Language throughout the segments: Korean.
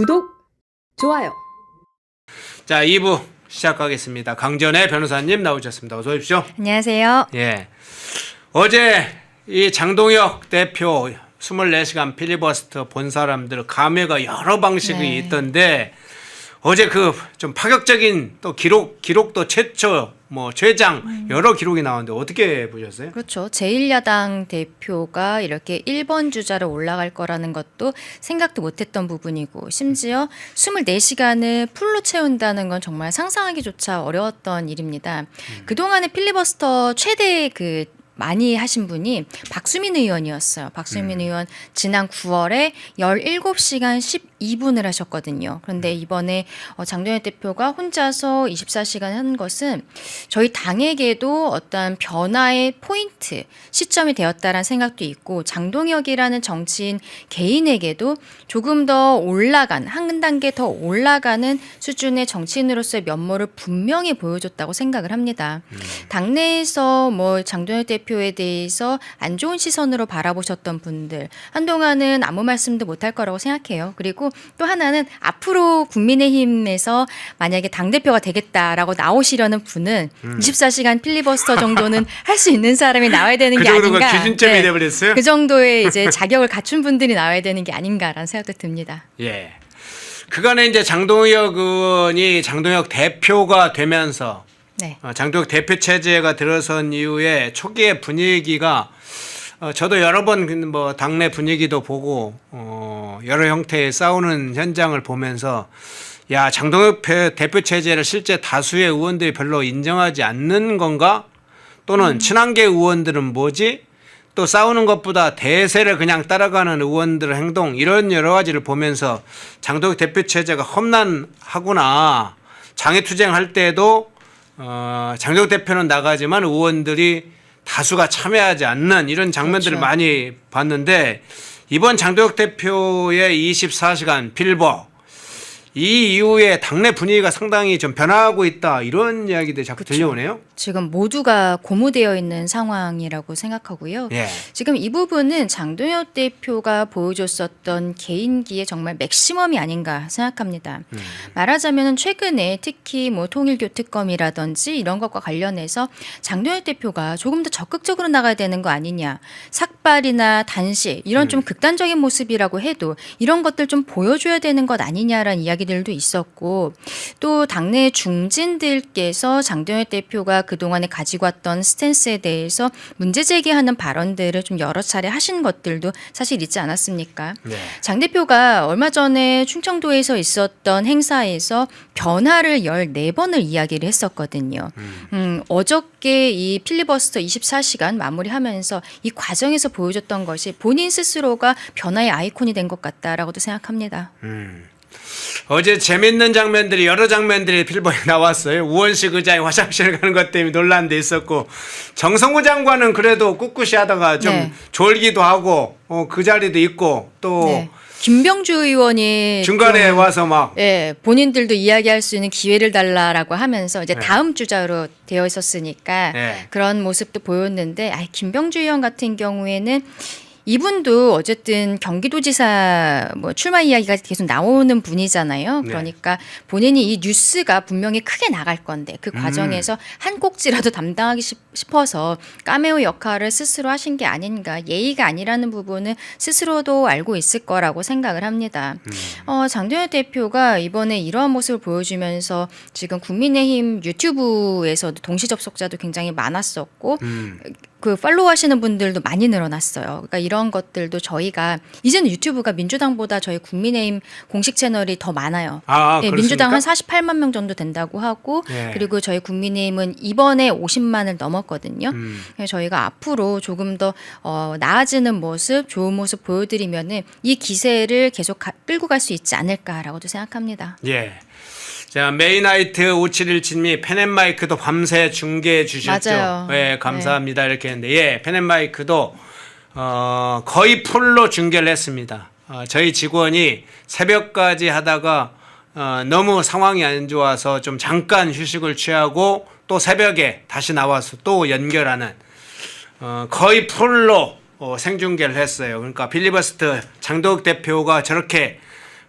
구독, 좋아요. 자, 2부 시작하겠습니다. 강전의 변호사님 나오셨습니다. 어서 오십시오. 안녕하세요. 예. 어제 이 장동혁 대표 24시간 필리버스터 본 사람들 감회가 여러 방식이 있던데 어제 그 좀 파격적인 또 기록도 최초 최장 여러 기록이 나왔는데 어떻게 보셨어요? 그렇죠. 제1야당 대표가 이렇게 1번 주자로 올라갈 거라는 것도 생각도 못했던 부분이고 심지어 24시간을 풀로 채운다는 건 정말 상상하기조차 어려웠던 일입니다. 그동안의 필리버스터 최대 많이 하신 분이 박수민 의원이었어요. 박수민 의원 지난 9월에 17시간 12분을 하셨거든요. 그런데 이번에 장동혁 대표가 혼자서 24시간 한 것은 저희 당에게도 어떤 변화의 포인트, 시점이 되었다라는 생각도 있고 장동혁이라는 정치인 개인에게도 조금 더 올라간, 한 단계 더 올라가는 수준의 정치인으로서의 면모를 분명히 보여줬다고 생각을 합니다. 당내에서 장동혁 대표에 대해서 안 좋은 시선으로 바라보셨던 분들 한동안은 아무 말씀도 못할 거라고 생각해요. 그리고 또 하나는 앞으로 국민의힘에서 만약에 당대표가 되겠다라고 나오시려는 분은 24시간 필리버스터 정도는 할 수 있는 사람이 나와야 되는 게 아닌가. 그 정도가 기준점이 돼버렸어요? 그 정도의 이제 자격을 갖춘 분들이 나와야 되는 게 아닌가라는 생각도 듭니다. 예. 그간에 이제 장동혁 의원이 장동혁 대표가 되면서 장동혁 대표 체제가 들어선 이후에 초기의 분위기가 저도 여러 번 당내 분위기도 보고 여러 형태의 싸우는 현장을 보면서 야, 장동혁 대표 체제를 실제 다수의 의원들이 별로 인정하지 않는 건가? 또는 친한계 의원들은 뭐지? 또 싸우는 것보다 대세를 그냥 따라가는 의원들의 행동 이런 여러 가지를 보면서 장동혁 대표 체제가 험난하구나. 장애투쟁할 때도 장동혁 대표는 나가지만 의원들이 다수가 참여하지 않는 이런 장면들을 그렇죠. 많이 봤는데 이번 장동혁 대표의 24시간 필버 이 이후에 당내 분위기가 상당히 좀 변화하고 있다 이런 이야기들이 자꾸 들려오네요. 지금 모두가 고무되어 있는 상황이라고 생각하고요. 예. 지금 이 부분은 장동혁 대표가 보여줬었던 개인기의 정말 맥시멈이 아닌가 생각합니다. 말하자면 최근에 특히 통일교특검이라든지 이런 것과 관련해서 장동혁 대표가 조금 더 적극적으로 나가야 되는 거 아니냐. 삭발이나 단식 이런 좀 극단적인 모습이라고 해도 이런 것들 좀 보여줘야 되는 것 아니냐라는 이야기들도 있었고 또 당내 중진들께서 장동혁 대표가 그동안에 가지고 왔던 스탠스에 대해서 문제 제기하는 발언들을 좀 여러 차례 하신 것들도 사실 있지 않았습니까? 네. 장 대표가 얼마 전에 충청도에서 있었던 행사에서 변화를 14번을 이야기를 했었거든요. 어저께 이 필리버스터 24시간 마무리하면서 이 과정에서 보여줬던 것이 본인 스스로가 변화의 아이콘이 된 것 같다라고도 생각합니다. 어제 재밌는 장면들이 여러 장면들이 필버에 나왔어요. 우원식 의장이 화장실 가는 것 때문에 논란도 있었고 정성호 장관은 그래도 꿋꿋이 하다가 좀 졸기도 하고 그 자리도 있고 또 김병주 의원이 중간에 와서 막 본인들도 이야기할 수 있는 기회를 달라라고 하면서 이제 다음 주자로 되어 있었으니까 그런 모습도 보였는데 김병주 의원 같은 경우에는 이분도 어쨌든 경기도지사 출마 이야기가 계속 나오는 분이잖아요. 그러니까 본인이 이 뉴스가 분명히 크게 나갈 건데 그 과정에서 한 꼭지라도 담당하기 싶어서 카메오 역할을 스스로 하신 게 아닌가. 예의가 아니라는 부분은 스스로도 알고 있을 거라고 생각을 합니다. 장동혁 대표가 이번에 이러한 모습을 보여주면서 지금 국민의힘 유튜브에서도 동시 접속자도 굉장히 많았었고 팔로우 하시는 분들도 많이 늘어났어요. 그러니까 이런 것들도 저희가 이제는 유튜브가 민주당보다 저희 국민의힘 공식 채널이 더 많아요. 민주당 한 48만 명 정도 된다고 하고 그리고 저희 국민의힘은 이번에 50만을 넘었거든요. 그래서 저희가 앞으로 조금 더 나아지는 모습, 좋은 모습 보여드리면은 이 기세를 계속 끌고 갈 수 있지 않을까라고도 생각합니다. 예. 자, 메이나이트 5717님이 펜앤마이크도 밤새 중계해 주셨죠. 맞아요. 예, 감사합니다. 이렇게 했는데 펜앤마이크도 거의 풀로 중계를 했습니다. 저희 직원이 새벽까지 하다가 너무 상황이 안 좋아서 좀 잠깐 휴식을 취하고 또 새벽에 다시 나와서 또 연결하는 거의 풀로 생중계를 했어요. 그러니까 필리버스터 장동혁 대표가 저렇게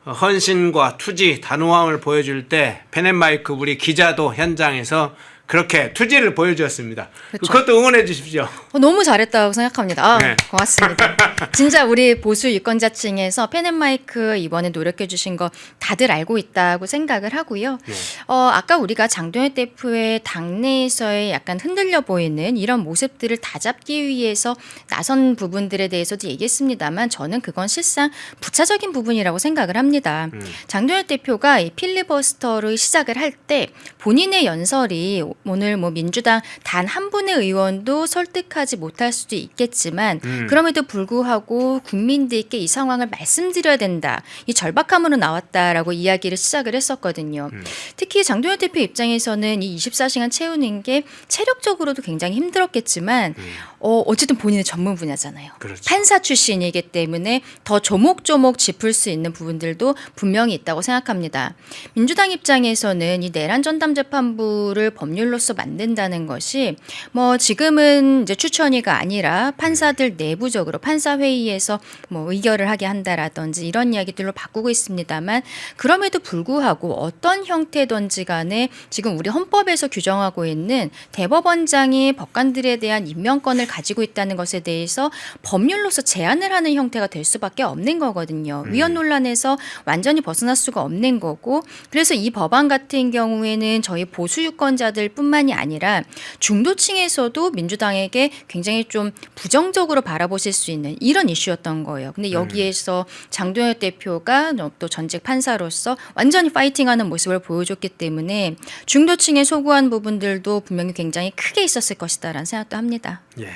헌신과 투지, 단호함을 보여줄 때 펜앤마이크 우리 기자도 현장에서 그렇게 투지를 보여주었습니다. 그렇죠. 그것도 응원해 주십시오. 너무 잘했다고 생각합니다. 아, 네. 고맙습니다. 진짜 우리 보수 유권자층에서 펜앤마이크 이번에 노력해 주신 거 다들 알고 있다고 생각을 하고요. 네. 아까 우리가 장동혁 대표의 당내에서의 약간 흔들려 보이는 이런 모습들을 다잡기 위해서 나선 부분들에 대해서도 얘기했습니다만 저는 그건 실상 부차적인 부분이라고 생각을 합니다. 장동혁 대표가 이 필리버스터를 시작을 할 때 본인의 연설이 오늘 뭐 민주당 단 한 분의 의원도 설득하지 못할 수도 있겠지만 그럼에도 불구하고 국민들께 이 상황을 말씀드려야 된다. 이 절박함으로 나왔다라고 이야기를 시작을 했었거든요. 특히 장동혁 대표 입장에서는 이 24시간 채우는 게 체력적으로도 굉장히 힘들었겠지만 어쨌든 본인의 전문 분야잖아요. 그렇죠. 판사 출신이기 때문에 더 조목조목 짚을 수 있는 부분들도 분명히 있다고 생각합니다. 민주당 입장에서는 이 내란 전담 재판부를 법률로서 만든다는 것이 뭐 지금은 이제 추천위가 아니라 판사들 내부적으로 판사 회의에서 뭐 의결을 하게 한다라든지 이런 이야기들로 바꾸고 있습니다만 그럼에도 불구하고 어떤 형태든지 간에 지금 우리 헌법에서 규정하고 있는 대법원장이 법관들에 대한 임명권을 가지고 있다는 것에 대해서 법률로서 제한을 하는 형태가 될 수밖에 없는 거거든요. 위헌 논란에서 완전히 벗어날 수가 없는 거고 그래서 이 법안 같은 경우에는 저희 보수 유권자들뿐만이 아니라 중도층에서도 민주당에게 굉장히 좀 부정적으로 바라보실 수 있는 이런 이슈였던 거예요. 근데 여기에서 장동혁 대표가 또 전직 판사로서 완전히 파이팅하는 모습을 보여줬기 때문에 중도층에 소구한 부분들도 분명히 굉장히 크게 있었을 것이다라는 생각도 합니다. 예.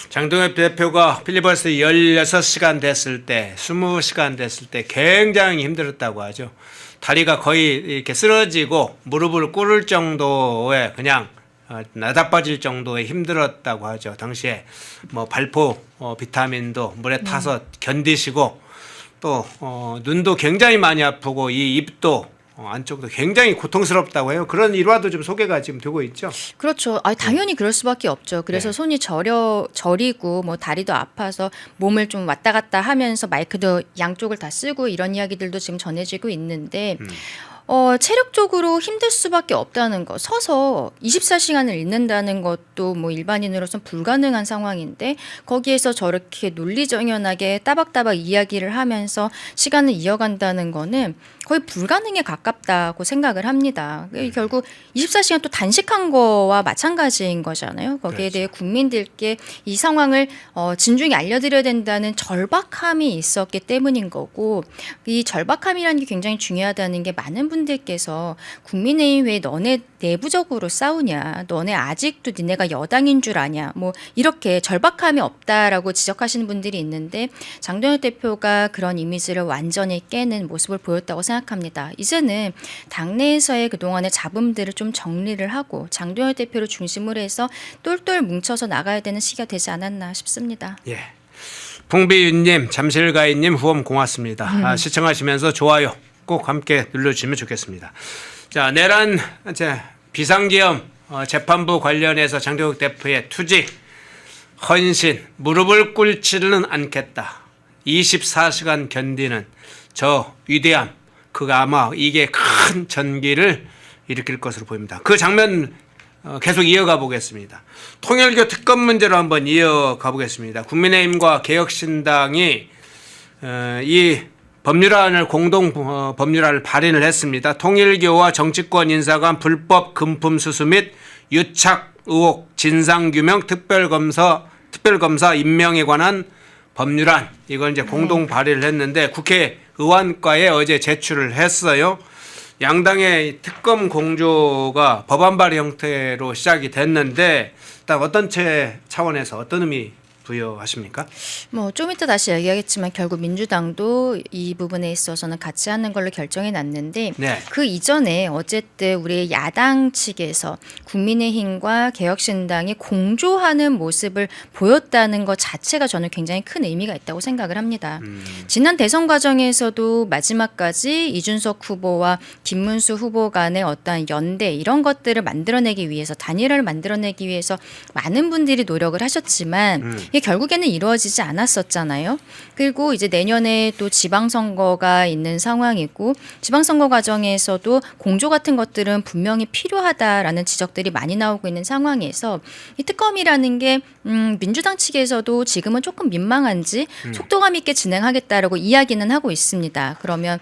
장동혁 대표가 필리버스터 16시간 됐을 때, 20시간 됐을 때 굉장히 힘들었다고 하죠. 다리가 거의 이렇게 쓰러지고 무릎을 꿇을 정도의 그냥 나다빠질 정도의 힘들었다고 하죠. 당시에 뭐 발포 비타민도 물에 타서 견디시고 또 눈도 굉장히 많이 아프고 이 입도 안쪽도 굉장히 고통스럽다고 해요. 그런 일화도 좀 소개가 지금 되고 있죠. 그렇죠. 당연히 그럴 수밖에 없죠. 그래서 네. 손이 저리고 뭐 다리도 아파서 몸을 좀 왔다 갔다 하면서 마이크도 양쪽을 다 쓰고 이런 이야기들도 지금 전해지고 있는데 체력적으로 힘들 수밖에 없다는 거. 서서 24시간을 읽는다는 것도 뭐 일반인으로서는 불가능한 상황인데 거기에서 저렇게 논리정연하게 따박따박 이야기를 하면서 시간을 이어간다는 거는 거의 불가능에 가깝다고 생각을 합니다. 결국 24시간 또 단식한 거와 마찬가지인 거잖아요. 거기에 그렇죠. 대해 국민들께 이 상황을 진중히 알려드려야 된다는 절박함이 있었기 때문인 거고 이 절박함이라는 게 굉장히 중요하다는 게 많은 분들께서 국민의힘 왜 너네 내부적으로 싸우냐, 너네 아직도 니네가 여당인 줄 아냐, 뭐 이렇게 절박함이 없다라고 지적하시는 분들이 있는데 장동혁 대표가 그런 이미지를 완전히 깨는 모습을 보였다고 생각합니다. 이제는 당내에서의 그동안의 잡음들을 좀 정리를 하고 장동혁 대표를 중심으로 해서 똘똘 뭉쳐서 나가야 되는 시기가 되지 않았나 싶습니다. 예. 풍비윤님, 잠실가인님 후원 고맙습니다. 시청하시면서 좋아요 꼭 함께 눌러주시면 좋겠습니다. 자, 내란 비상계엄 재판부 관련해서 장동혁 대표의 투지, 헌신, 무릎을 꿇지는 않겠다. 24시간 견디는 저 위대함, 그가 아마 이게 큰 전기를 일으킬 것으로 보입니다. 그 장면 계속 이어가 보겠습니다. 통일교 특검 문제로 한번 이어가 보겠습니다. 국민의힘과 개혁신당이 이 법률안을 공동 법률안을 발의를 했습니다. 통일교와 정치권 인사 간 불법 금품 수수 및 유착 의혹 진상규명 특별검사 임명에 관한 법률안 이걸 이제 공동 발의를 했는데 국회의원과에 어제 제출을 했어요. 양당의 특검 공조가 법안 발의 형태로 시작이 됐는데 일단 어떤 차원에서 어떤 의미 부여하십니까? 뭐 좀 이따 다시 얘기하겠지만 결국 민주당도 이 부분에 있어서는 같이 하는 걸로 결정해 놨는데 네. 그 이전에 어쨌든 우리 야당 측에서 국민의힘과 개혁신당이 공조하는 모습을 보였다는 것 자체가 저는 굉장히 큰 의미가 있다고 생각을 합니다. 지난 대선 과정에서도 마지막까지 이준석 후보와 김문수 후보 간의 어떤 연대 이런 것들을 만들어내기 위해서 단일화를 만들어내기 위해서 많은 분들이 노력을 하셨지만 이게 이게 결국에는 이루어지지 않았었잖아요. 그리고 이제 내년에 또 지방선거가 있는 상황이고 지방선거 과정에서도 공조 같은 것들은 분명히 필요하다라는 지적들이 많이 나오고 있는 상황에서 이 특검이라는 게 민주당 측에서도 지금은 조금 민망한지 속도감 있게 진행하겠다라고 이야기는 하고 있습니다. 그러면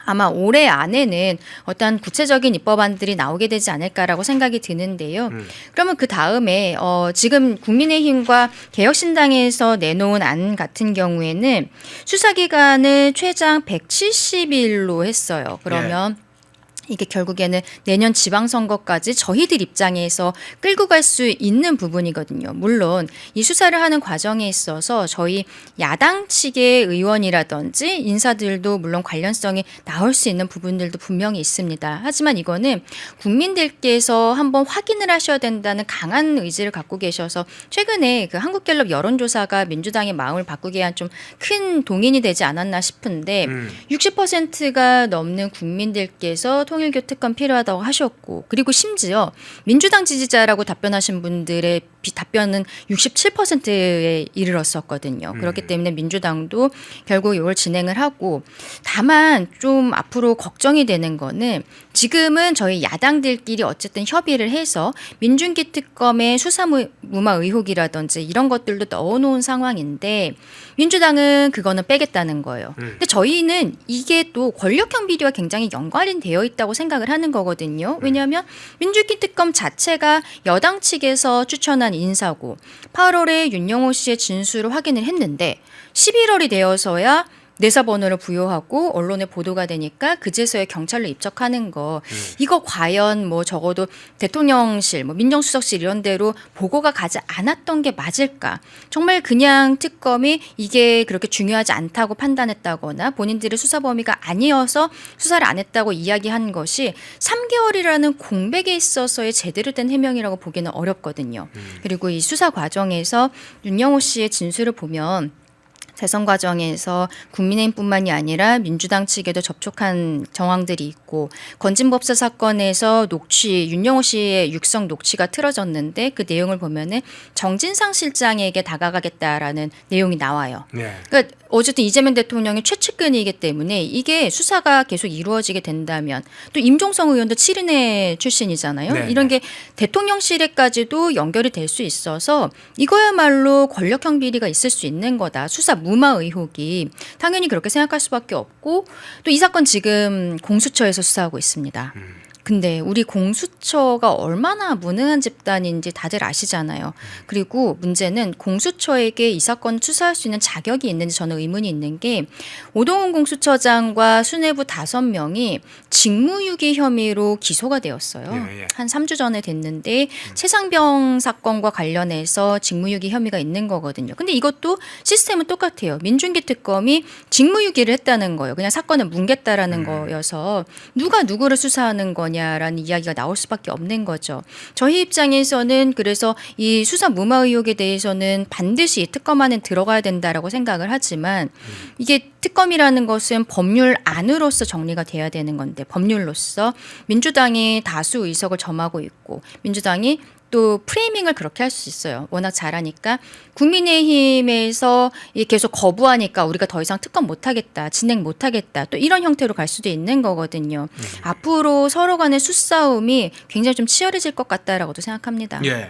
아마 올해 안에는 어떤 구체적인 입법안들이 나오게 되지 않을까라고 생각이 드는데요. 그러면 그 다음에 지금 국민의힘과 개혁신당에서 내놓은 안 같은 경우에는 수사기간을 최장 170일로 했어요. 그러면 이게 결국에는 내년 지방선거까지 저희들 입장에서 끌고 갈 수 있는 부분이거든요. 물론 이 수사를 하는 과정에 있어서 저희 야당 측의 의원이라든지 인사들도 물론 관련성이 나올 수 있는 부분들도 분명히 있습니다. 하지만 이거는 국민들께서 한번 확인을 하셔야 된다는 강한 의지를 갖고 계셔서 최근에 그 한국갤럽 여론조사가 민주당의 마음을 바꾸게 한 좀 큰 동인이 되지 않았나 싶은데 60%가 넘는 국민들께서 통일교 특검 필요하다고 하셨고 그리고 심지어 민주당 지지자라고 답변하신 분들의 답변은 67%에 이르렀었거든요. 그렇기 때문에 민주당도 결국 이걸 진행을 하고 다만 좀 앞으로 걱정이 되는 거는 지금은 저희 야당들끼리 어쨌든 협의를 해서 민중기 특검의 수사무마 의혹이라든지 이런 것들도 넣어놓은 상황인데 민주당은 그거는 빼겠다는 거예요. 근데 저희는 이게 또 권력형 비리와 굉장히 연관이 되어 있다고 생각을 하는 거거든요. 왜냐하면 민중기 특검 자체가 여당 측에서 추천한 인사고 8월에 윤영호 씨의 진술을 확인을 했는데 11월이 되어서야 내사 번호를 부여하고 언론에 보도가 되니까 그제서야 경찰로 입적하는 거 이거 과연 뭐 적어도 대통령실 뭐 민정수석실 이런 데로 보고가 가지 않았던 게 맞을까? 정말 그냥 특검이 이게 그렇게 중요하지 않다고 판단했다거나 본인들의 수사 범위가 아니어서 수사를 안 했다고 이야기한 것이 3개월이라는 공백에 있어서의 제대로 된 해명이라고 보기는 어렵거든요. 그리고 이 수사 과정에서 윤영호 씨의 진술을 보면 재선 과정에서 국민의힘뿐만이 아니라 민주당 측에도 접촉한 정황들이 있고 건진법사 사건에서 윤영호 씨의 육성 녹취가 틀어졌는데 그 내용을 보면은 정진상 실장에게 다가가겠다라는 내용이 나와요. 네. 그러니까 어쨌든 이재명 대통령의 최측근이기 때문에 이게 수사가 계속 이루어지게 된다면 또 임종성 의원도 7인회 출신이잖아요. 네. 이런 게 대통령실에까지도 연결이 될 수 있어서 이거야말로 권력형 비리가 있을 수 있는 거다. 수사 무마 의혹이 당연히 그렇게 생각할 수밖에 없고 또 이 사건 지금 공수처에서 수사하고 있습니다. 근데 우리 공수처가 얼마나 무능한 집단인지 다들 아시잖아요. 그리고 문제는 공수처에게 이 사건 수사할 수 있는 자격이 있는지 저는 의문이 있는 게 오동훈 공수처장과 수뇌부 5명이 직무유기 혐의로 기소가 되었어요. 한 3주 전에 됐는데 최상병 사건과 관련해서 직무유기 혐의가 있는 거거든요. 근데 이것도 시스템은 똑같아요. 민중기 특검이 직무유기를 했다는 거예요. 그냥 사건을 뭉갰다라는 거여서 누가 누구를 수사하는 거냐 라는 이야기가 나올 수밖에 없는 거죠. 저희 입장에서는 그래서 이 수사 무마 의혹에 대해서는 반드시 이 특검 안에 들어가야 된다라고 생각을 하지만 이게 특검이라는 것은 법률 안으로서 정리가 돼야 되는 건데 법률로서 민주당이 다수 의석을 점하고 있고 민주당이 또 프레이밍을 그렇게 할 수 있어요. 워낙 잘하니까 국민의힘에서 계속 거부하니까 우리가 더 이상 특검 못하겠다, 진행 못하겠다 또 이런 형태로 갈 수도 있는 거거든요. 앞으로 서로 간의 수싸움이 굉장히 좀 치열해질 것 같다라고도 생각합니다. 예.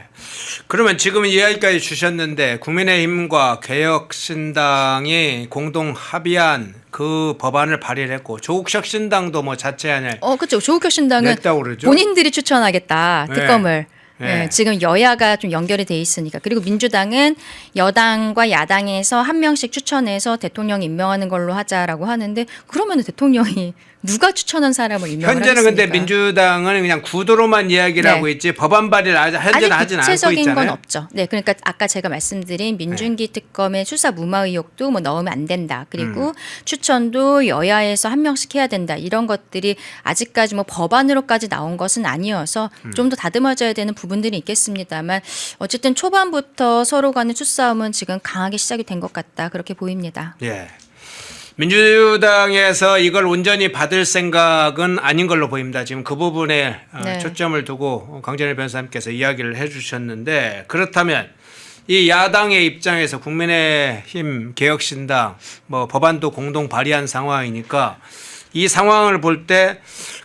그러면 지금 이야기까지 주셨는데 국민의힘과 개혁신당이 공동 합의한 그 법안을 발의를 했고 조국혁 신당도 뭐 자체안을 그렇죠. 조국혁 신당은 냈다고 그러죠. 본인들이 추천하겠다 특검을. 네. 지금 여야가 좀 연결이 돼 있으니까. 그리고 민주당은 여당과 야당에서 한 명씩 추천해서 대통령 임명하는 걸로 하자라고 하는데 그러면 대통령이 누가 추천한 사람을 임명을 현재는 하겠습니까? 근데 민주당은 그냥 구도로만 이야기를 하고 있지 법안 발의를 현재는 하진 않고 구체적인 있잖아요. 건 없죠. 네, 그러니까 아까 제가 말씀드린 민중기 특검의 수사 무마 의혹도 뭐 넣으면 안 된다. 그리고 추천도 여야에서 한 명씩 해야 된다. 이런 것들이 아직까지 뭐 법안으로까지 나온 것은 아니어서 좀 더 다듬어져야 되는 부분들이 있겠습니다만 어쨌든 초반부터 서로 간의 수싸움은 지금 강하게 시작이 된 것 같다. 그렇게 보입니다. 예. 민주당에서 이걸 온전히 받을 생각은 아닌 걸로 보입니다. 지금 그 부분에 네. 초점을 두고 강전일 변호사님께서 이야기를 해주셨는데 그렇다면 이 야당의 입장에서 국민의힘 개혁신당 뭐 법안도 공동 발의한 상황이니까 이 상황을 볼 때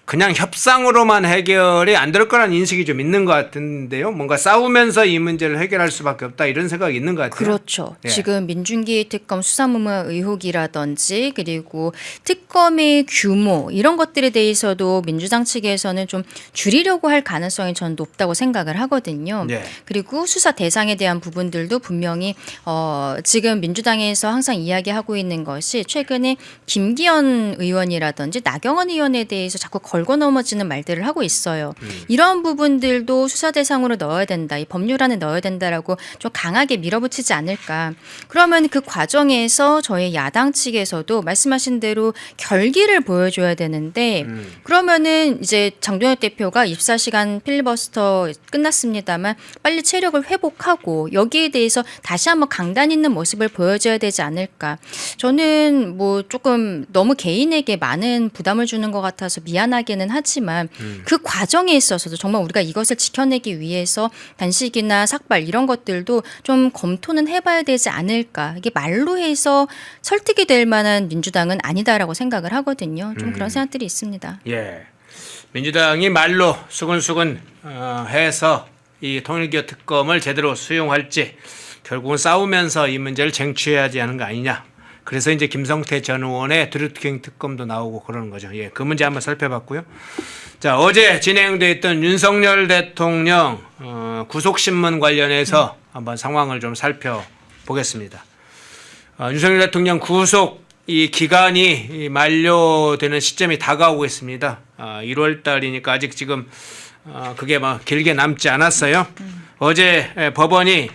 그냥 협상으로만 해결이 안 될 거라는 인식이 좀 있는 것 같은데요. 뭔가 싸우면서 이 문제를 해결할 수밖에 없다 이런 생각이 있는 것 같아요. 그렇죠. 예. 지금 민중기 특검 수사무마 의혹이라든지 그리고 특검의 규모 이런 것들에 대해서도 민주당 측에서는 좀 줄이려고 할 가능성이 저는 높다고 생각을 하거든요. 예. 그리고 수사 대상에 대한 부분들도 분명히 지금 민주당에서 항상 이야기하고 있는 것이 최근에 김기현 의원이라든지 나경원 의원에 대해서 자꾸 걸고 넘어지는 말들을 하고 있어요. 이런 부분들도 수사 대상으로 넣어야 된다. 이 법률안에 넣어야 된다라고 좀 강하게 밀어붙이지 않을까. 그러면 그 과정에서 저희 야당 측에서도 말씀하신 대로 결기를 보여줘야 되는데 그러면은 이제 장동혁 대표가 24시간 필리버스터 끝났습니다만 빨리 체력을 회복하고 여기에 대해서 다시 한번 강단 있는 모습을 보여줘야 되지 않을까. 저는 뭐 조금 너무 개인에게 많은 부담을 주는 것 같아서 미안하기는 하지만 그 과정에 있어서도 정말 우리가 이것을 지켜내기 위해서 단식이나 삭발 이런 것들도 좀 검토는 해봐야 되지 않을까. 이게 말로 해서 설득이 될 만한 민주당은 아니다라고 생각을 하거든요. 좀 그런 생각들이 있습니다. 예. 민주당이 말로 수근수근 해서 이 통일기호 특검을 제대로 수용할지 결국은 싸우면서 이 문제를 쟁취해야지 하는 거 아니냐. 그래서 이제 김성태 전 의원의 드루킹 특검도 나오고 그러는 거죠. 예, 그 문제 한번 살펴봤고요. 자, 어제 진행됐던 윤석열 대통령 구속신문 관련해서 한번 상황을 좀 살펴보겠습니다. 윤석열 대통령 구속 이 기간이 만료되는 시점이 다가오고 있습니다. 1월 달이니까 아직 지금 그게 막 길게 남지 않았어요. 어제 법원이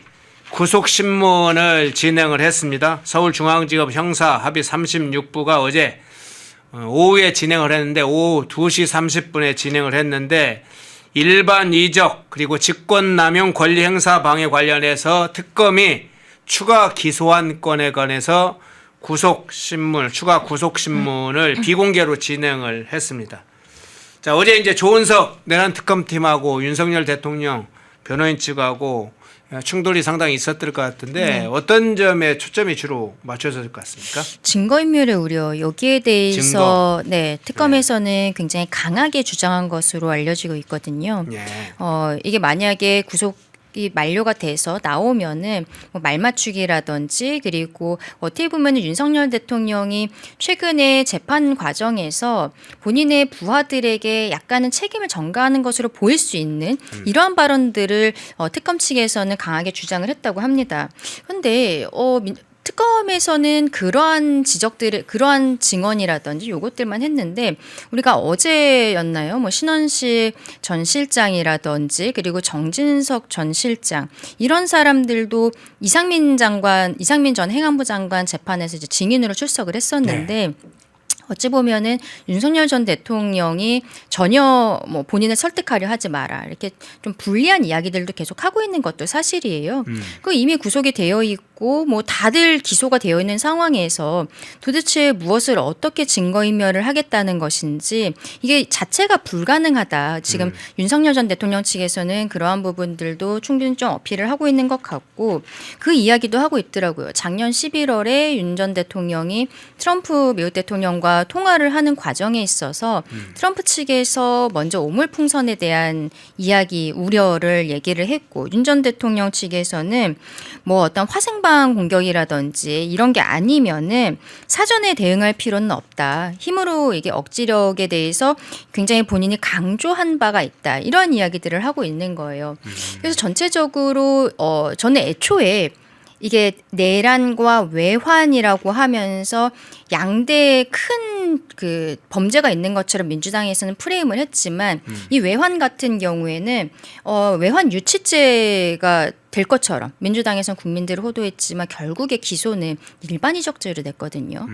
구속신문을 진행을 했습니다. 서울중앙지법 형사합의 36부가 어제 오후에 진행을 했는데 오후 2시 30분에 진행을 했는데 일반 이적 그리고 직권남용 권리행사 방해 관련해서 특검이 추가 기소한 건에 관해서 추가 구속신문을 비공개로 진행을 했습니다. 자, 어제 이제 조은석 내란 특검팀하고 윤석열 대통령 변호인 측하고 충돌이 상당히 있었을 것 같은데 어떤 점에 초점이 주로 맞춰졌을 것 같습니까? 증거인멸의 우려 여기에 대해서 특검에서는 굉장히 강하게 주장한 것으로 알려지고 있거든요. 예. 이게 만약에 구속이 만료가 돼서 나오면은 뭐 말맞추기라든지 그리고 어떻게 보면 윤석열 대통령이 최근에 재판 과정에서 본인의 부하들에게 약간은 책임을 전가하는 것으로 보일 수 있는 이러한 발언들을 특검 측에서는 강하게 주장을 했다고 합니다. 그런데 특검에서는 그러한 증언이라든지 요것들만 했는데 우리가 어제였나요? 뭐 신원식 전 실장이라든지 그리고 정진석 전 실장 이런 사람들도 이상민 전 행안부 장관 재판에서 이제 증인으로 출석을 했었는데 어찌 보면은 윤석열 전 대통령이 전혀 뭐 본인을 설득하려 하지 마라 이렇게 좀 불리한 이야기들도 계속 하고 있는 것도 사실이에요. 그 이미 구속이 되어 있고 뭐 다들 기소가 되어 있는 상황에서 도대체 무엇을 어떻게 증거인멸을 하겠다는 것인지 이게 자체가 불가능하다. 지금 윤석열 전 대통령 측에서는 그러한 부분들도 충분히 좀 어필을 하고 있는 것 같고 그 이야기도 하고 있더라고요. 작년 11월에 윤 전 대통령이 트럼프 미국 대통령과 통화를 하는 과정에 있어서 트럼프 측에서 먼저 오물풍선에 대한 이야기, 우려를 얘기를 했고 윤 전 대통령 측에서는 뭐 어떤 화생방 공격이라든지 이런 게 아니면은 사전에 대응할 필요는 없다. 힘으로 이게 억지력에 대해서 굉장히 본인이 강조한 바가 있다. 이런 이야기들을 하고 있는 거예요. 그래서 전체적으로 저는 애초에 이게 내란과 외환이라고 하면서 양대의 큰 그 범죄가 있는 것처럼 민주당에서는 프레임을 했지만 이 외환 같은 경우에는 외환 유치죄가 될 것처럼 민주당에서는 국민들을 호도했지만 결국에 기소는 일반이적죄로 됐거든요.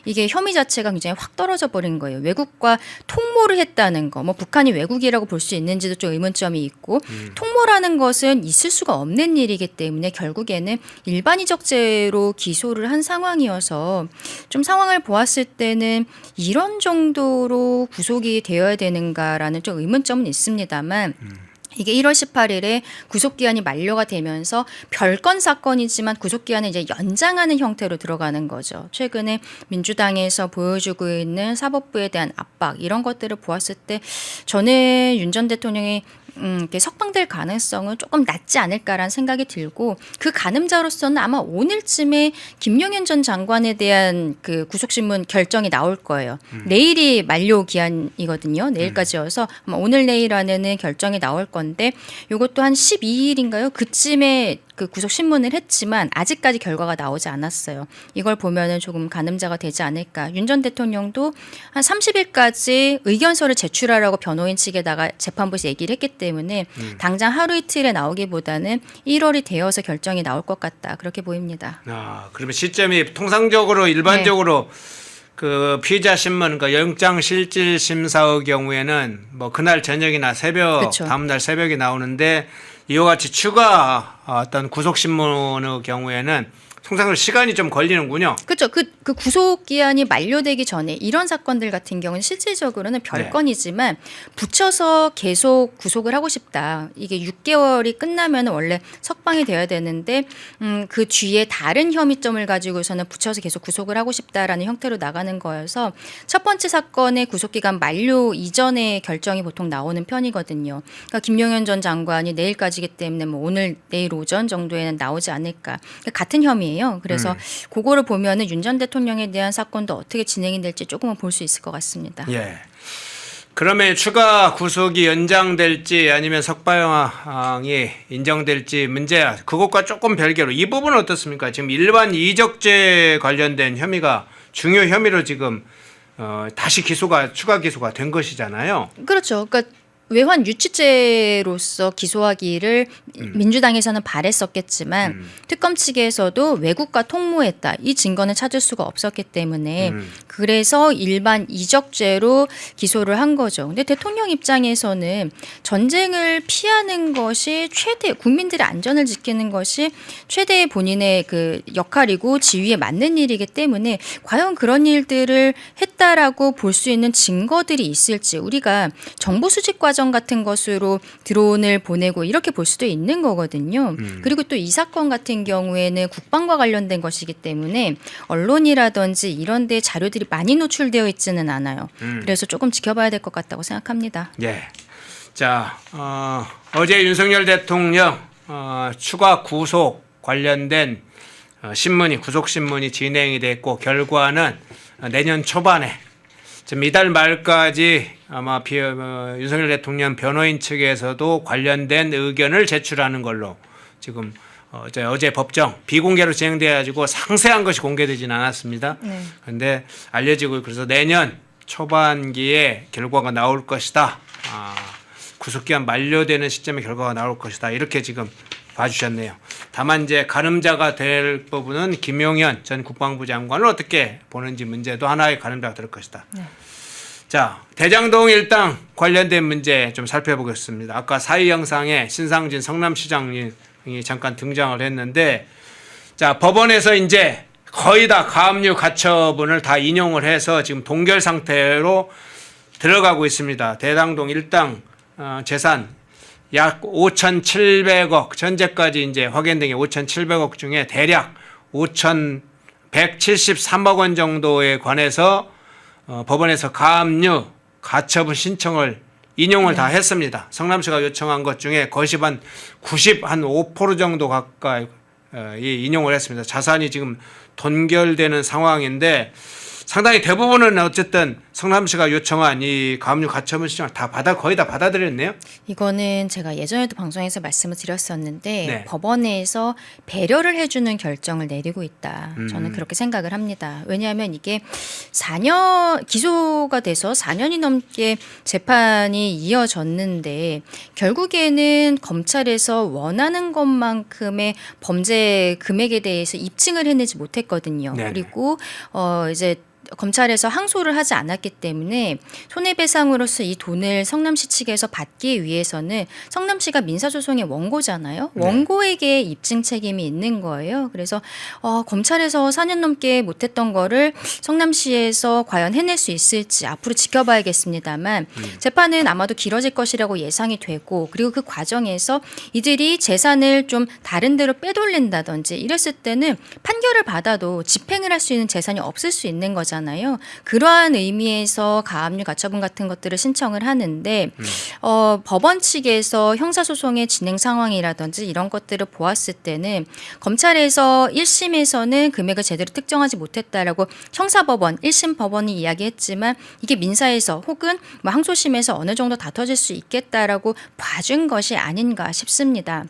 이게 혐의 자체가 굉장히 확 떨어져 버린 거예요. 외국과 통모를 했다는 거, 뭐 북한이 외국이라고 볼 수 있는지도 좀 의문점이 있고 통모라는 것은 있을 수가 없는 일이기 때문에 결국에는 일반이적죄로 기소를 한 상황이어서 좀 상황을 보았을 때는 이런 정도로 구속이 되어야 되는가라는 좀 의문점은 있습니다만 이게 1월 18일에 구속기한이 만료가 되면서 별건 사건이지만 구속기한을 이제 연장하는 형태로 들어가는 거죠. 최근에 민주당에서 보여주고 있는 사법부에 대한 압박 이런 것들을 보았을 때 저는 윤 전 대통령이 이렇게 석방될 가능성은 조금 낮지 않을까라는 생각이 들고 그 가늠자로서는 아마 오늘쯤에 김용현 전 장관에 대한 그 구속신문 결정이 나올 거예요. 내일이 만료 기한이거든요. 내일까지여서 아마 오늘 내일 안에는 결정이 나올 건데 이것도 한 12일인가요? 그쯤에 그 구속 신문을 했지만 아직까지 결과가 나오지 않았어요. 이걸 보면은 조금 가늠자가 되지 않을까. 윤 전 대통령도 한 30일까지 의견서를 제출하라고 변호인 측에다가 재판부에서 얘기를 했기 때문에 당장 하루 이틀에 나오기보다는 1월이 되어서 결정이 나올 것 같다. 그렇게 보입니다. 그러면 시점이 통상적으로 일반적으로 그 피의자 신문, 그러니까 영장실질심사의 경우에는 뭐 그날 저녁이나 새벽, 그쵸. 다음날 새벽에 나오는데 이와 같이 추가 어떤 구속신문의 경우에는 통상적으로 시간이 좀 걸리는군요. 그렇죠. 그 구속 기한이 만료되기 전에 이런 사건들 같은 경우는 실질적으로는 별건이지만 붙여서 계속 구속을 하고 싶다. 이게 6개월이 끝나면 원래 석방이 돼야 되는데 그 뒤에 다른 혐의점을 가지고서는 붙여서 계속 구속을 하고 싶다라는 형태로 나가는 거여서 첫 번째 사건의 구속 기간 만료 이전에 결정이 보통 나오는 편이거든요. 그러니까 김용현 전 장관이 내일까지기 때문에 뭐 오늘 내일 오전 정도에는 나오지 않을까. 그러니까 같은 혐의예요. 그래서 그거를 보면은 윤 전 대통령에 대한 사건도 어떻게 진행이 될지 조금은 볼 수 있을 것 같습니다. 예. 그러면 추가 구속이 연장될지 아니면 석방이 인정될지 문제야. 그것과 조금 별개로 이 부분은 어떻습니까? 지금 일반 이적죄 관련된 혐의가 중요 혐의로 지금 다시 추가 기소가 된 것이잖아요. 그렇죠. 그러니까 외환 유치죄로서 기소하기를 민주당에서는 바랬었겠지만 특검 측에서도 외국과 통모했다. 이 증거는 찾을 수가 없었기 때문에 그래서 일반 이적죄로 기소를 한 거죠. 근데 대통령 입장에서는 전쟁을 피하는 것이 최대 국민들의 안전을 지키는 것이 최대의 본인의 그 역할이고 지위에 맞는 일이기 때문에 과연 그런 일들을 했다라고 볼 수 있는 증거들이 있을지 우리가 정보 수집 과정 같은 것으로 드론을 보내고 이렇게 볼 수도 있는 거거든요. 그리고 또 이 사건 같은 경우에는 국방과 관련된 것이기 때문에 언론이라든지 이런 데 자료들이 많이 노출되어 있지는 않아요. 그래서 조금 지켜봐야 될 것 같다고 생각합니다. 예. 자, 어제 윤석열 대통령 추가 구속 관련된 구속 신문이 진행이 됐고 결과는 내년 초반에 지금 이달 말까지 아마 윤석열 대통령 변호인 측에서도 관련된 의견을 제출하는 걸로 지금 어제 법정 비공개로 진행돼 가지고 상세한 것이 공개되지는 않았습니다. 그런데 알려지고 그래서 내년 초반기에 결과가 나올 것이다. 구속기한 만료되는 시점에 결과가 나올 것이다. 이렇게 지금 봐주셨네요. 다만 이제 가늠자가 될 부분은 김용현 전 국방부 장관을 어떻게 보는지 문제도 하나의 가늠자가 될 것이다. 자, 대장동 일당 관련된 문제 좀 살펴보겠습니다. 아까 사의 영상에 신상진 성남시장이 잠깐 등장을 했는데, 자, 법원에서 이제 거의 다 가압류 가처분을 다 인용을 해서 지금 동결 상태로 들어가고 있습니다. 대장동 일당 재산 약 5,700억, 현재까지 이제 확인된 게 5,700억 중에 대략 5,173억 원 정도에 관해서 법원에서 가압류 가처분 신청을 인용을 다 했습니다. 성남시가 요청한 것 중에 거의 한 95% 정도 가까이 인용을 했습니다. 자산이 지금 동결되는 상황인데 상당히 대부분은 어쨌든 성남시가 요청한 이 가압류 가처분 신청을 거의 다 받아들였네요. 이거는 제가 예전에도 방송에서 말씀을 드렸었는데 법원에서 배려를 해주는 결정을 내리고 있다. 저는 그렇게 생각을 합니다. 왜냐하면 이게 4년 기소가 돼서 4년이 넘게 재판이 이어졌는데 결국에는 검찰에서 원하는 것만큼의 범죄 금액에 대해서 입증을 해내지 못했거든요. 그리고 이제 검찰에서 항소를 하지 않았기 때문에 손해배상으로서 이 돈을 성남시 측에서 받기 위해서는 성남시가 민사소송의 원고잖아요. 원고에게 입증 책임이 있는 거예요. 그래서 검찰에서 4년 넘게 못했던 거를 성남시에서 과연 해낼 수 있을지 앞으로 지켜봐야겠습니다만 재판은 아마도 길어질 것이라고 예상이 되고 그리고 그 과정에서 이들이 재산을 좀 다른 데로 빼돌린다든지 이랬을 때는 판결을 받아도 집행을 할 수 있는 재산이 없을 수 있는 거잖아요. 그러한 의미에서 가압류 가처분 같은 것들을 신청을 하는데 법원 측에서 형사소송의 진행 상황이라든지 이런 것들을 보았을 때는 검찰에서 1심에서는 금액을 제대로 특정하지 못했다라고 형사법원 1심 법원이 이야기했지만 이게 민사에서 혹은 뭐 항소심에서 어느 정도 다퉈질 수 있겠다라고 봐준 것이 아닌가 싶습니다.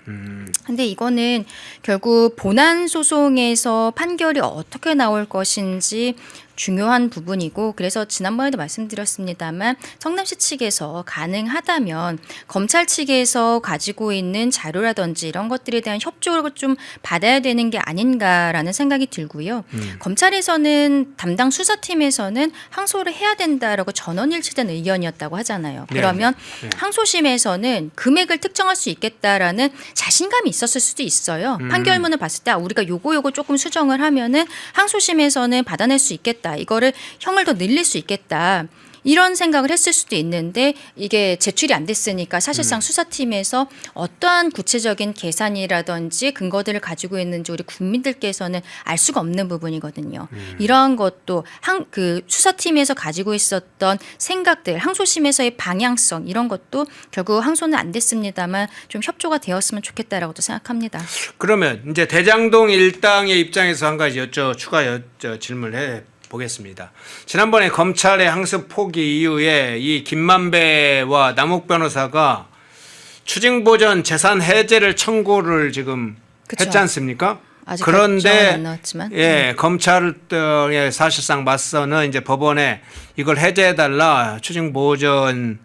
근데 이거는 결국 본안 소송에서 판결이 어떻게 나올 것인지 중요한 부분이고 그래서 지난번에도 말씀드렸습니다만 성남시 측에서 가능하다면 검찰 측에서 가지고 있는 자료라든지 이런 것들에 대한 협조를 좀 받아야 되는 게 아닌가라는 생각이 들고요. 검찰에서는 담당 수사팀에서는 항소를 해야 된다라고 전원일치된 의견이었다고 하잖아요. 그러면 항소심에서는 금액을 특정할 수 있겠다라는 자신감이 있었을 수도 있어요. 판결문을 봤을 때 우리가 요거 조금 수정을 하면은 항소심에서는 받아낼 수 있겠다. 이거를 형을 더 늘릴 수 있겠다. 이런 생각을 했을 수도 있는데 이게 제출이 안 됐으니까 사실상 수사팀에서 어떠한 구체적인 계산이라든지 근거들을 가지고 있는지 우리 국민들께서는 알 수가 없는 부분이거든요. 이러한 것도 그 수사팀에서 가지고 있었던 생각들, 항소심에서의 방향성 이런 것도 결국 항소는 안 됐습니다만 좀 협조가 되었으면 좋겠다라고도 생각합니다. 그러면 이제 대장동 일당의 입장에서 한 가지 추가 질문을 해 보겠습니다. 지난번에 검찰의 항소 포기 이후에 이 김만배와 남욱 변호사가 추징보전 재산 해제를 청구를 지금 그쵸. 했지 않습니까? 아직 그런데 안 나왔지만. 검찰의 사실상 맞서는 이제 법원에 이걸 해제해달라 추징보전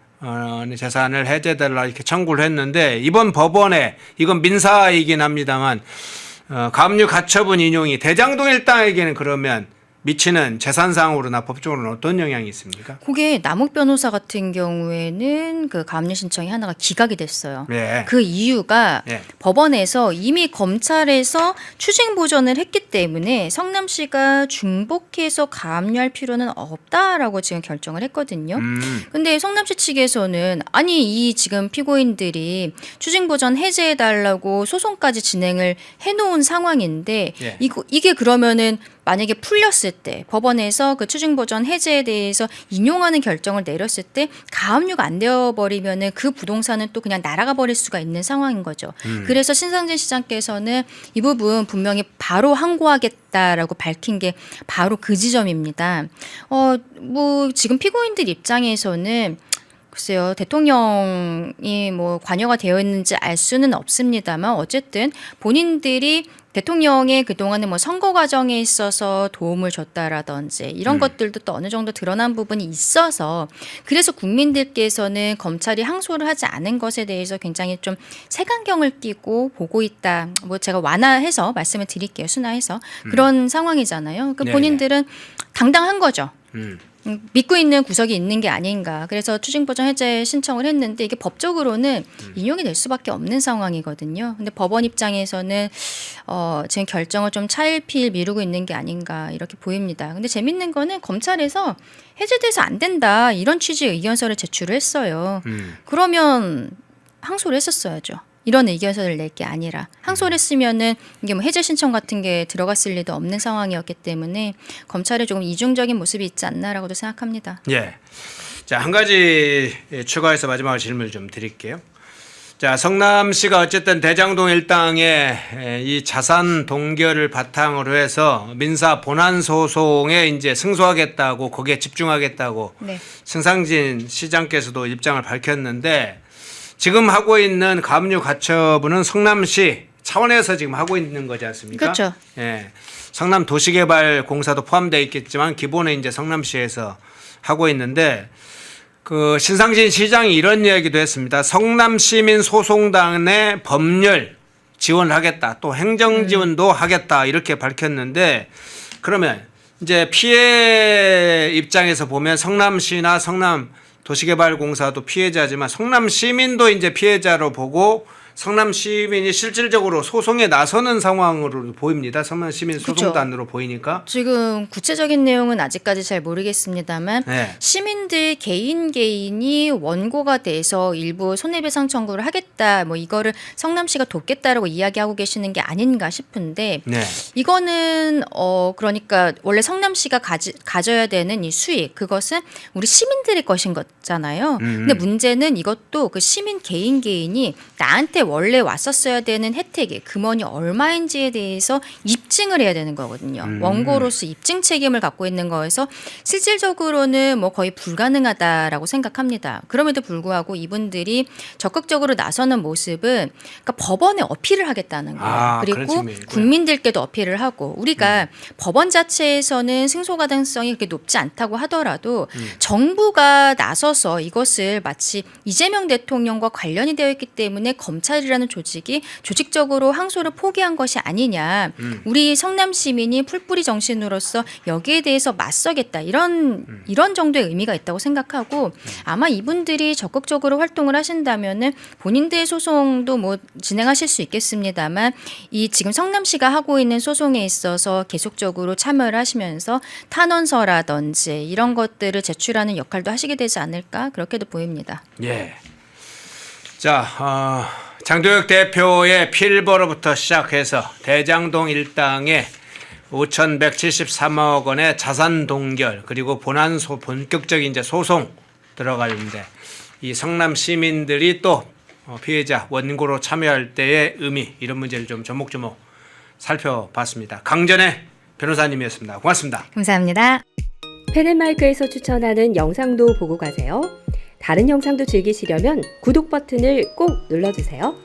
재산을 해제해달라 이렇게 청구를 했는데 이번 법원에 이건 민사이긴 합니다만 가압류 가처분 인용이 대장동 일당에게는 그러면 미치는 재산상으로나 법적으로는 어떤 영향이 있습니까? 그게 남욱 변호사 같은 경우에는 그 가압류 신청이 하나가 기각이 됐어요. 네. 그 이유가 네. 법원에서 이미 검찰에서 추징 보전을 했기 때문에 성남시가 중복해서 가압류할 필요는 없다라고 지금 결정을 했거든요. 근데 성남시 측에서는 아니 이 지금 피고인들이 추징 보전 해제해 달라고 소송까지 진행을 해놓은 상황인데 네. 이게 그러면은 만약에 풀렸을 때 법원에서 그 추징보전 해제에 대해서 인용하는 결정을 내렸을 때 가압류가 안 되어버리면은 그 부동산은 또 그냥 날아가 버릴 수가 있는 상황인 거죠. 그래서 신상진 시장께서는 이 부분 분명히 바로 항고하겠다라고 밝힌 게 바로 그 지점입니다. 뭐 지금 피고인들 입장에서는 글쎄요, 대통령이 뭐 관여가 되어 있는지 알 수는 없습니다만 어쨌든 본인들이 대통령의 그동안의 뭐 선거 과정에 있어서 도움을 줬다라든지 이런 것들도 또 어느 정도 드러난 부분이 있어서 그래서 국민들께서는 검찰이 항소를 하지 않은 것에 대해서 굉장히 좀 색안경을 끼고 보고 있다. 뭐 제가 완화해서 말씀을 드릴게요. 순화해서. 그런 상황이잖아요. 그 본인들은 당당한 거죠. 믿고 있는 구석이 있는 게 아닌가. 그래서 추징보전 해제 신청을 했는데 이게 법적으로는 인용이 될 수밖에 없는 상황이거든요. 근데 법원 입장에서는 지금 결정을 좀 차일피일 미루고 있는 게 아닌가 이렇게 보입니다. 근데 재밌는 거는 검찰에서 해제돼서 안 된다 이런 취지의 의견서를 제출을 했어요. 그러면 항소를 했었어야죠. 이런 의견서를 낼 게 아니라 항소를 했으면은 이게 뭐 해제 신청 같은 게 들어갔을 리도 없는 상황이었기 때문에 검찰에 조금 이중적인 모습이 있지 않나라고도 생각합니다. 예. 자, 한 가지 추가해서 마지막으로 질문을 좀 드릴게요. 자, 성남시가 어쨌든 대장동 일당의 이 자산 동결을 바탕으로 해서 민사 본안 소송에 이제 승소하겠다고 거기에 집중하겠다고 네. 신상진 시장께서도 입장을 밝혔는데 지금 하고 있는 가압류 가처분은 성남시 차원에서 지금 하고 있는 거지 않습니까? 그렇죠. 예. 성남 도시개발공사도 포함되어 있겠지만 기본에 이제 성남시에서 하고 있는데 그 신상진 시장이 이런 이야기도 했습니다. 성남시민소송단의 법률 지원을 하겠다. 또 행정지원도 하겠다. 이렇게 밝혔는데 그러면 이제 피해 입장에서 보면 성남시나 성남 도시개발공사도 피해자지만 성남 시민도 이제 피해자로 보고 성남 시민이 실질적으로 소송에 나서는 상황으로 보입니다. 성남 시민 소송단으로 보이니까. 지금 구체적인 내용은 아직까지 잘 모르겠습니다만 네. 시민들 개인이 원고가 돼서 일부 손해배상 청구를 하겠다. 뭐 이거를 성남시가 돕겠다라고 이야기하고 계시는 게 아닌가 싶은데 네. 이거는 그러니까 원래 성남시가 가져야 되는 이 수익 그것은 우리 시민들의 것인 거잖아요. 근데 문제는 이것도 그 시민 개인이 나한테 원래 왔었어야 되는 혜택이 금원이 얼마인지에 대해서 입증을 해야 되는 거거든요. 원고로서 입증 책임을 갖고 있는 거에서 실질적으로는 뭐 거의 불가능하다라고 생각합니다. 그럼에도 불구하고 이분들이 적극적으로 나서는 모습은 그러니까 법원에 어필을 하겠다는 거예요. 그리고 국민들께도 어필을 하고 우리가 법원 자체에서는 승소 가능성이 그렇게 높지 않다고 하더라도 정부가 나서서 이것을 마치 이재명 대통령과 관련이 되어 있기 때문에 검찰이라는 조직이 조직적으로 항소를 포기한 것이 아니냐. 우리 성남 시민이 풀뿌리 정신으로서 여기에 대해서 맞서겠다. 이런 정도의 의미가 있다고 생각하고 아마 이분들이 적극적으로 활동을 하신다면은 본인들의 소송도 뭐 진행하실 수 있겠습니다만 이 지금 성남시가 하고 있는 소송에 있어서 계속적으로 참여를 하시면서 탄원서라든지 이런 것들을 제출하는 역할도 하시게 되지 않을까 그렇게도 보입니다. 예. 자, 장도혁 대표의 필버로부터 시작해서 대장동 일당에 5,173억 원의 자산 동결 그리고 본격적인 이제 소송 들어가는데 이 성남 시민들이 또 피해자 원고로 참여할 때의 의미 이런 문제를 좀 조목조목 살펴봤습니다. 강전의 변호사님이었습니다. 고맙습니다. 감사합니다. 펜앤마이크에서 추천하는 영상도 보고 가세요. 다른 영상도 즐기시려면 구독 버튼을 꼭 눌러주세요.